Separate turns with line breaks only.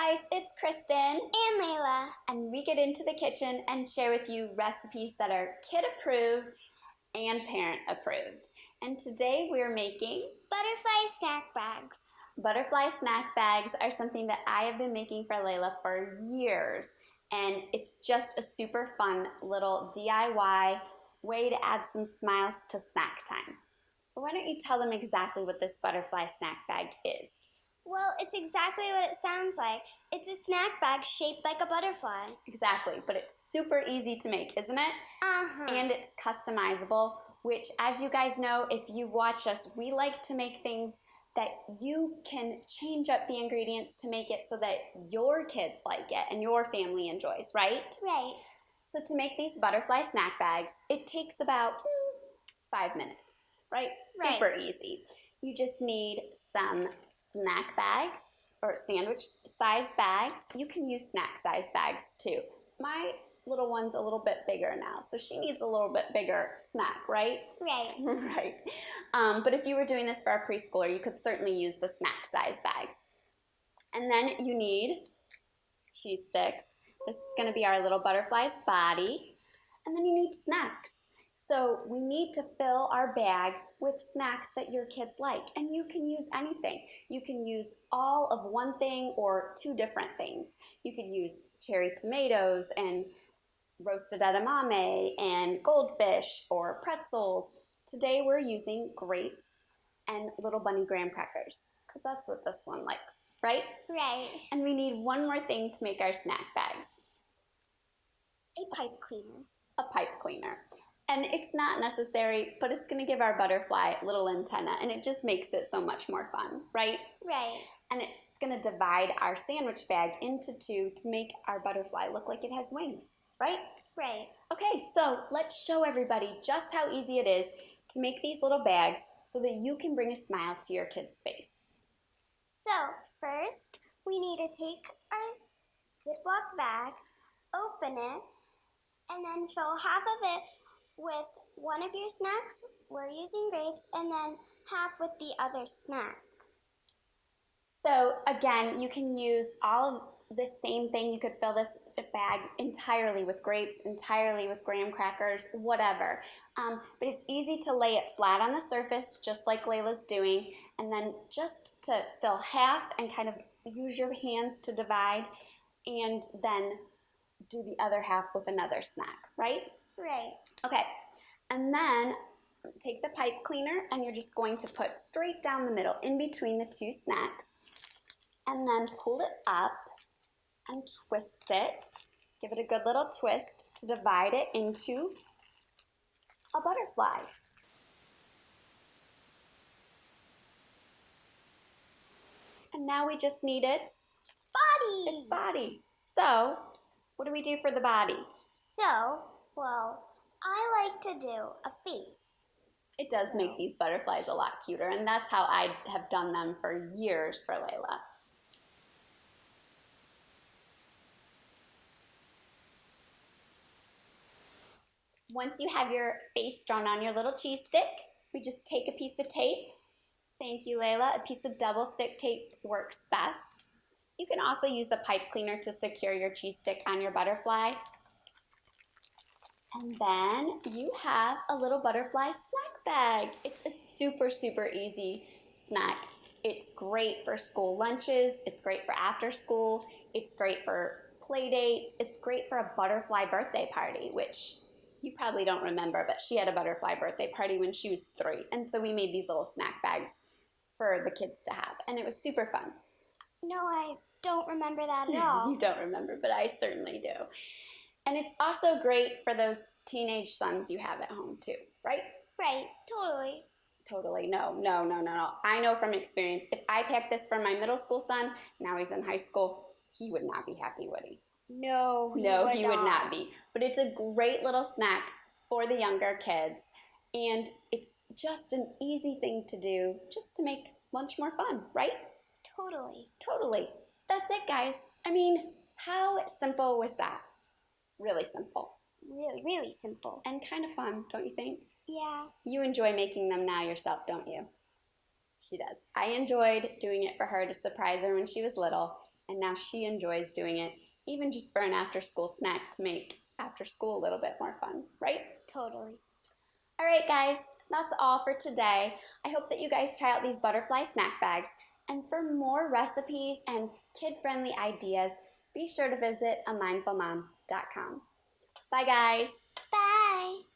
guys, it's Kristen
and Layla,
and we get into the kitchen and share with you recipes that are kid approved and parent approved. And today we're making
butterfly snack bags.
Butterfly snack bags are something that I have been making for Layla for years, and it's just a super fun little DIY way to add some smiles to snack time. But why don't you tell them exactly what this butterfly snack bag is?
Well, it's exactly what it sounds like. It's a snack bag shaped like a butterfly.
Exactly, but it's super easy to make, isn't it? And it's customizable, which, as you guys know, if you watch us, we like to make things that you can change up the ingredients to make it so that your kids like it and your family enjoys, right?
Right.
So to make these butterfly snack bags, it takes about 5 minutes, right? Super easy. You just need some snack bags or sandwich size bags. You can use snack size bags too. My little one's a little bit bigger now, so she needs a little bit bigger snack, right?
Right.
Right. But if you were doing this for a preschooler, you could certainly use the snack size bags. And then you need cheese sticks. This is going to be our little butterfly's body. And then you need snacks. So we need to fill our bag with snacks that your kids like. And you can use anything. You can use all of one thing or two different things. You could use cherry tomatoes and roasted edamame and goldfish or pretzels. Today we're using grapes and Little Bunny graham crackers because that's what this one likes, right?
Right.
And we need one more thing to make our snack bags.
A pipe cleaner.
A pipe cleaner. And it's not necessary, but it's going to give our butterfly a little antenna, and it just makes it so much more fun, right?
Right.
And it's going to divide our sandwich bag into two to make our butterfly look like it has wings, right?
Right.
Okay, so let's show everybody just how easy it is to make these little bags so that you can bring a smile to your kid's face.
So, first, we need to take our Ziploc bag, open it, and then fill half of it with one of your snacks. We're using grapes, and then half with the other snack.
So again, you can use all of the same thing. You could fill this bag entirely with grapes, entirely with graham crackers, whatever. But it's easy to lay it flat on the surface, just like Layla's doing, and then just to fill half and kind of use your hands to divide, and then do the other half with another snack, right?
Right.
Okay, and then take the pipe cleaner and you're just going to put straight down the middle in between the two snacks, and then pull it up and twist it. Give it a good little twist to divide it into a butterfly. And now we just need its body. So, what do we do for the body?
So, well, I like to do a face.
It does make these butterflies a lot cuter, and that's how I have done them for years for Layla. Once you have your face drawn on your little cheese stick, we just take a piece of tape. Thank you, Layla. A piece of double stick tape works best. You can also use the pipe cleaner to secure your cheese stick on your butterfly. And then you have a little butterfly snack bag. It's a super, super easy snack. It's great for school lunches. It's great for after school. It's great for play dates. It's great for a butterfly birthday party, which you probably don't remember, but she had a butterfly birthday party when she was 3. And so we made these little snack bags for the kids to have. And it was super fun.
No, I don't remember that at all.
You don't remember, but I certainly do. And it's also great for those teenage sons you have at home too, right?
Right, totally.
Totally, no. I know from experience, if I packed this for my middle school son, now he's in high school, he would not be happy, would he?
No,
he would not be. But it's a great little snack for the younger kids. And it's just an easy thing to do just to make lunch more fun, right?
Totally.
That's it, guys. I mean, how simple was that? Really simple.
Really, really simple.
And kind of fun, don't you think?
Yeah.
You enjoy making them now yourself, don't you? She does. I enjoyed doing it for her to surprise her when she was little. and now she enjoys doing it, even just for an after-school snack to make after school a little bit more fun, right?
Totally.
All right, guys, that's all for today. I hope that you guys try out these butterfly snack bags. And for more recipes and kid-friendly ideas, be sure to visit amindfulmom.com. Bye, guys.
Bye.